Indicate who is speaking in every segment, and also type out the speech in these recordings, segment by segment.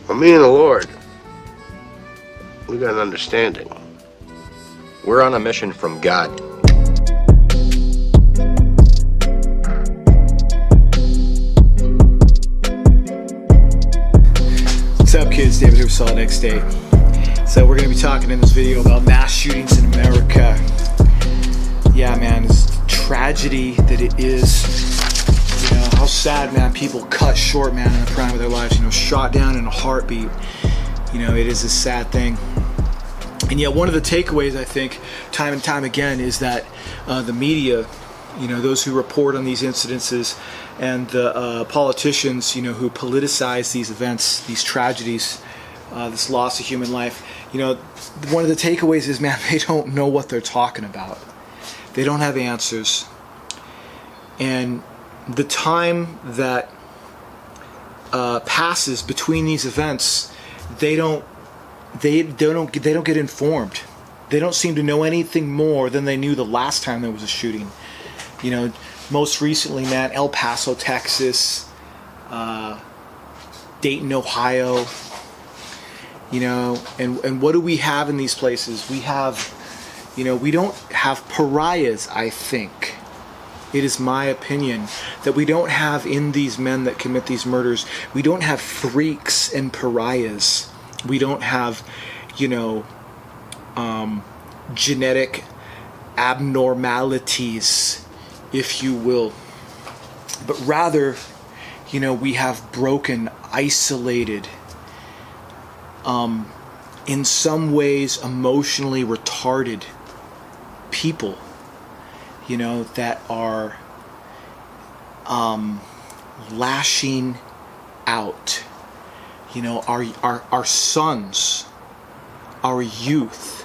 Speaker 1: Well, me and the Lord, we got an understanding.
Speaker 2: We're on a mission from God.
Speaker 3: What's up, kids? David here with Solid X Day. So we're going to be talking in this video about mass shootings in America. Yeah, man, it's the tragedy that it is. You know, how sad, man, people cut short, man, in the prime of their lives, you know, shot down in a heartbeat. You know, it is a sad thing. And yet one of the takeaways, I think, time and time again, is that the media, you know, those who report on these incidences, and the politicians, you know, who politicize these events, these tragedies, this loss of human life, you know, one of the takeaways is, man, they don't know what they're talking about. They don't have answers. And the time that passes between these events, they don't get informed. They don't seem to know anything more than they knew the last time there was a shooting. You know, most recently, man, El Paso, Texas, Dayton, Ohio. You know, and what do we have in these places? We have, you know, we don't have pariahs, I think. It is my opinion that we don't have, in these men that commit these murders, we don't have freaks and pariahs. We don't have, you know, genetic abnormalities, if you will. But rather, you know, we have broken, isolated, in some ways emotionally retarded people, you know, that are lashing out. You know, our sons, our youth.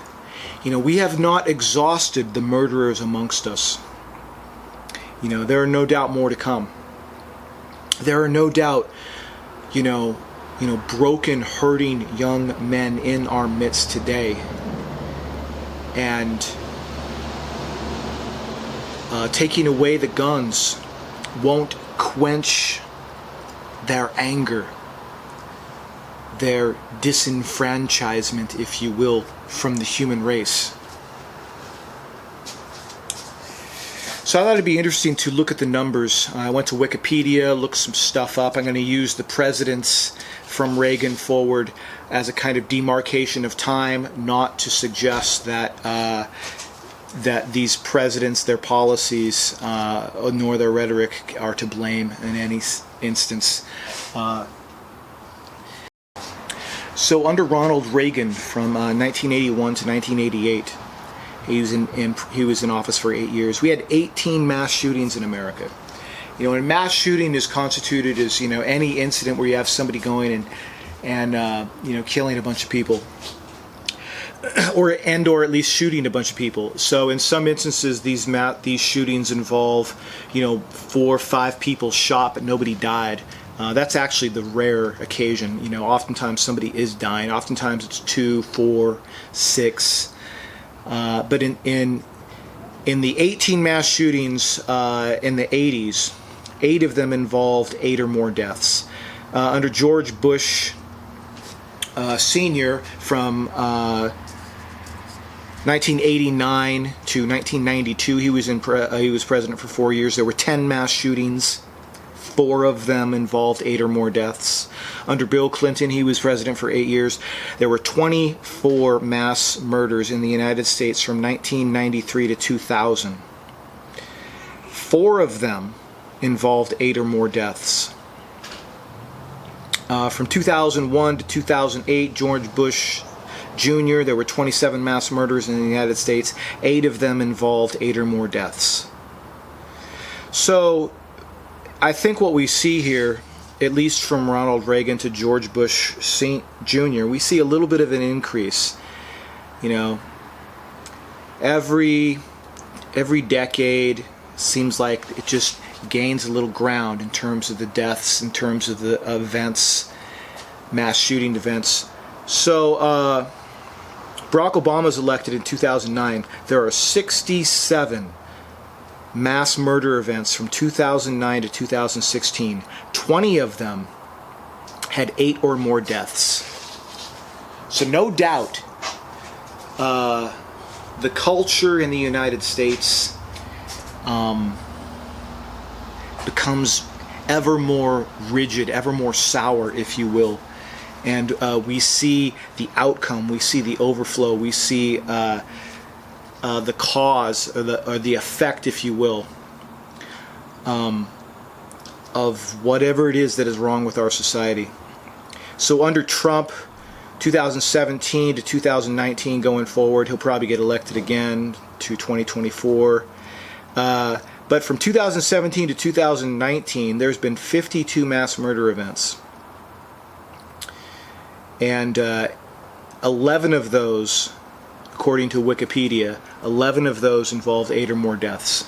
Speaker 3: You know, we have not exhausted the murderers amongst us. You know, there are no doubt more to come. There are no doubt, you know, broken, hurting young men in our midst today. And taking away the guns won't quench their anger, their disenfranchisement, if you will, from the human race. So I thought it'd be interesting to look at the numbers. I went to Wikipedia, looked some stuff up. I'm going to use the presidents from Reagan forward as a kind of demarcation of time, not to suggest that that these presidents, their policies, nor their rhetoric are to blame in any instance. So under Ronald Reagan, from 1981 to 1988, he was in office for 8 years. We had 18 mass shootings in America. You know, and mass shooting is constituted as, you know, any incident where you have somebody going and you know, killing a bunch of people, or at least shooting a bunch of people. So in some instances, these shootings involve, you know, 4 or 5 people shot but nobody died. That's actually the rare occasion. You know, oftentimes somebody is dying. Oftentimes it's 2, 4, 6. But in the 18 mass shootings in the 80s, 8 of them involved 8 or more deaths. Under George Bush Sr., from 1989 to 1992, he was president for 4 years. There were 10 mass shootings. 4 of them involved 8 or more deaths. Under Bill Clinton, he was president for 8 years. There were 24 mass murders in the United States from 1993 to 2000. 4 of them involved 8 or more deaths. From 2001 to 2008, George Bush Jr., there were 27 mass murders in the United States. 8 of them involved 8 or more deaths. So I think what we see here, at least from Ronald Reagan to George Bush Jr., we see a little bit of an increase. You know, every decade seems like it just gains a little ground in terms of the deaths, in terms of the events, mass shooting events. So Barack Obama was elected in 2009. There are 67 mass murder events from 2009 to 2016. 20 of them had 8 or more deaths. So no doubt, the culture in the United States becomes ever more rigid, ever more sour, if you will. And we see the outcome, we see the overflow, we see the cause, or the effect, if you will, of whatever it is that is wrong with our society. So under Trump, 2017 to 2019 going forward, he'll probably get elected again to 2024. But from 2017 to 2019, there's been 52 mass murder events. And 11 of those, according to Wikipedia, 11 of those involved 8 or more deaths.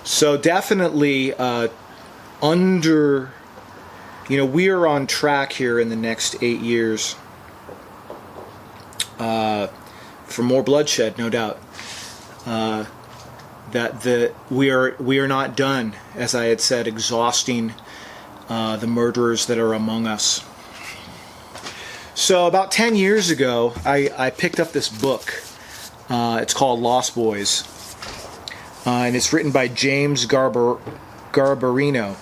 Speaker 3: So definitely we are on track here in the next 8 years for more bloodshed, no doubt. We are not done, as I had said, exhausting the murderers that are among us. So about 10 years ago, I picked up this book. It's called Lost Boys, and it's written by James Garbarino,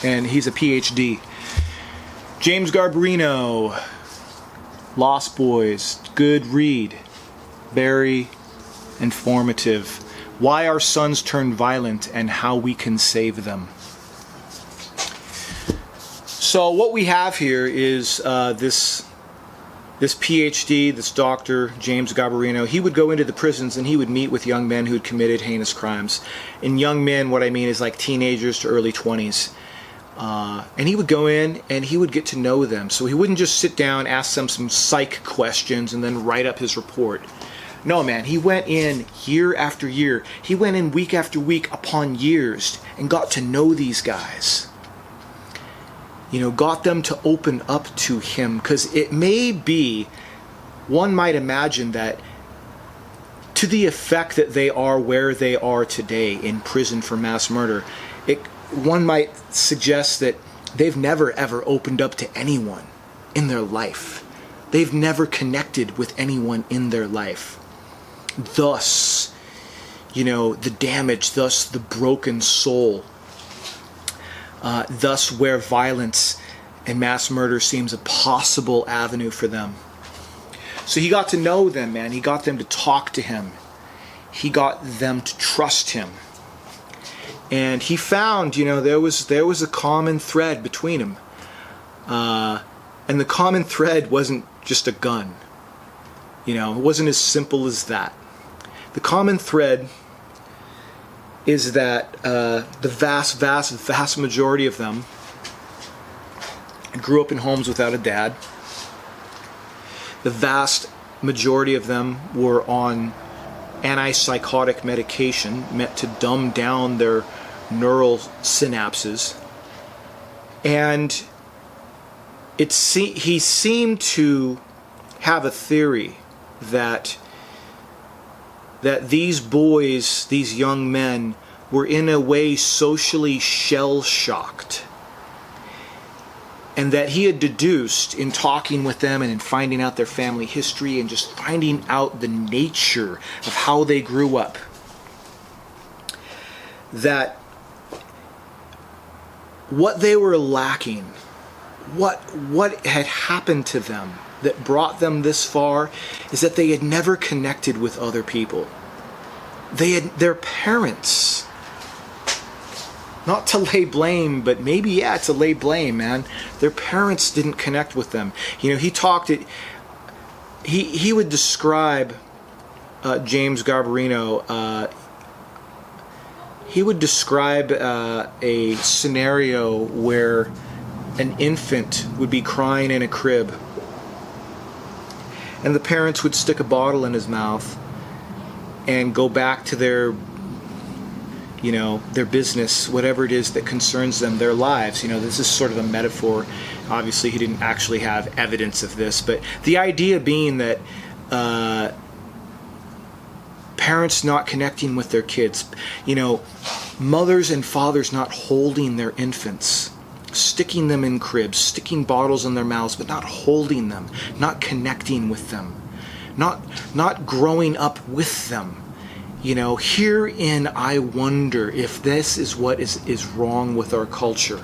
Speaker 3: and he's a PhD. James Garbarino, Lost Boys, good read, very informative. Why our sons turn violent and how we can save them. So what we have here is this PhD, this doctor, James Garbarino. He would go into the prisons and he would meet with young men who had committed heinous crimes. And young men, what I mean is like teenagers to early 20s. And he would go in and he would get to know them. So he wouldn't just sit down, ask them some psych questions, and then write up his report. No, man, he went in year after year. He went in week after week upon years and got to know these guys. Got them to open up to him. Because it may be, one might imagine that to the effect that they are where they are today in prison for mass murder, one might suggest that they've never ever opened up to anyone in their life. They've never connected with anyone in their life. Thus, the damage, thus the broken soul, thus where violence and mass murder seems a possible avenue for them. So he got to know them, man. He got them to talk to him. He got them to trust him. And he found, there was a common thread between them. And the common thread wasn't just a gun. It wasn't as simple as that. The common thread is that the vast majority of them grew up in homes without a dad. The vast majority of them were on antipsychotic medication meant to dumb down their neural synapses. And he seemed to have a theory that these boys, these young men, were in a way socially shell-shocked. And that he had deduced in talking with them and in finding out their family history and just finding out the nature of how they grew up, that what they were lacking, what had happened to them that brought them this far, is that they had never connected with other people. Their parents, not to lay blame, but maybe, to lay blame, man. Their parents didn't connect with them. He would describe, James Garbarino, he would describe a scenario where an infant would be crying in a crib, and the parents would stick a bottle in his mouth and go back to their business, whatever it is that concerns them, their lives. This is sort of a metaphor. Obviously, he didn't actually have evidence of this, but the idea being that parents not connecting with their kids, mothers and fathers not holding their infants, sticking them in cribs, sticking bottles in their mouths, but not holding them, not connecting with them, not growing up with them. Herein I wonder if this is what is wrong with our culture.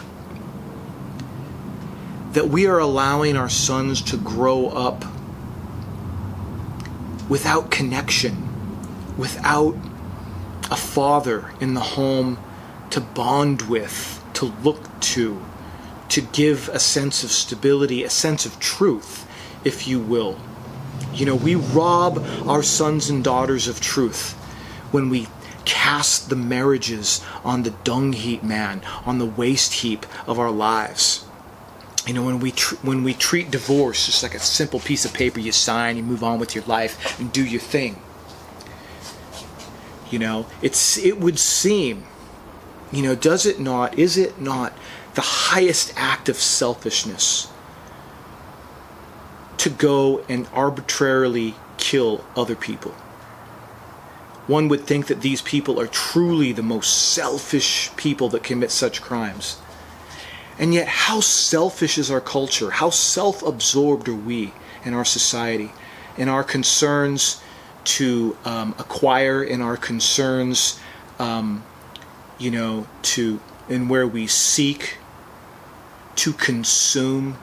Speaker 3: That we are allowing our sons to grow up without connection, without a father in the home to bond with, to look to give a sense of stability, a sense of truth, if you will. We rob our sons and daughters of truth when we cast the marriages on the dung heap, man, on the waste heap of our lives. When we treat divorce just like a simple piece of paper you sign, you move on with your life and do your thing. It would seem, does it not, is it not the highest act of selfishness to go and arbitrarily kill other people? One would think that these people are truly the most selfish people that commit such crimes. And yet, how selfish is our culture? How self-absorbed are we in our society, in our concerns to acquire, in our concerns, in where we seek to consume,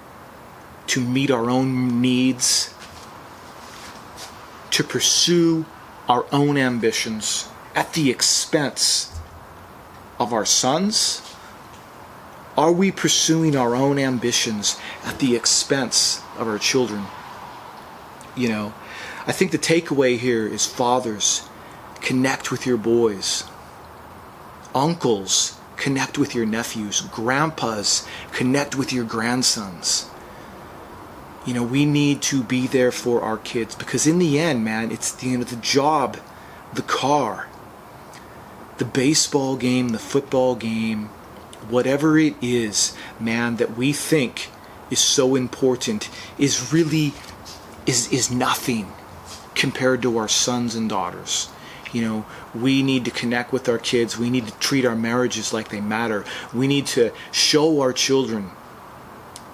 Speaker 3: to meet our own needs, to pursue our own ambitions at the expense of our sons? Are we pursuing our own ambitions at the expense of our children? I think the takeaway here is, fathers, connect with your boys. Uncles, connect with your nephews. Grandpas, connect with your grandsons. We need to be there for our kids, because in the end, man, it's the job, the car, the baseball game, the football game, whatever it is, man, that we think is so important is really is nothing compared to our sons and daughters. We need to connect with our kids. We need to treat our marriages like they matter. We need to show our children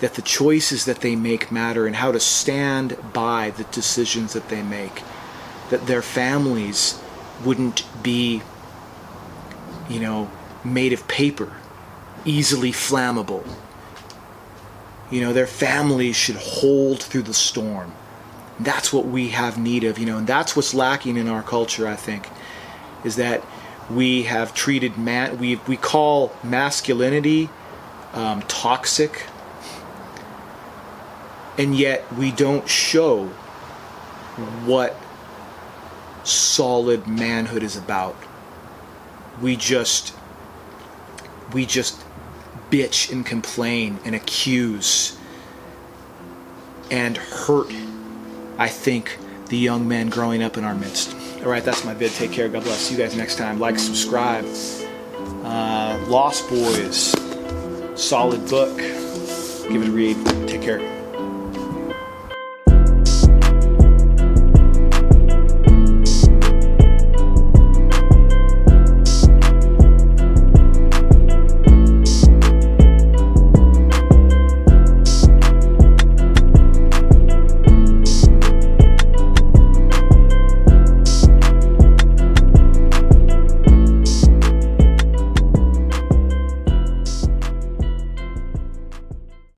Speaker 3: that the choices that they make matter, and how to stand by the decisions that they make. That their families wouldn't be, made of paper, easily flammable. Their families should hold through the storm. That's what we have need of, and that's what's lacking in our culture, I think, is that we have treated we call masculinity toxic, and yet we don't show what solid manhood is about. We just bitch and complain and accuse and hurt, I think, the young men growing up in our midst. All right, that's my vid. Take care. God bless. See you guys next time. Like, subscribe. Lost Boys, solid book. Give it a read. Take care.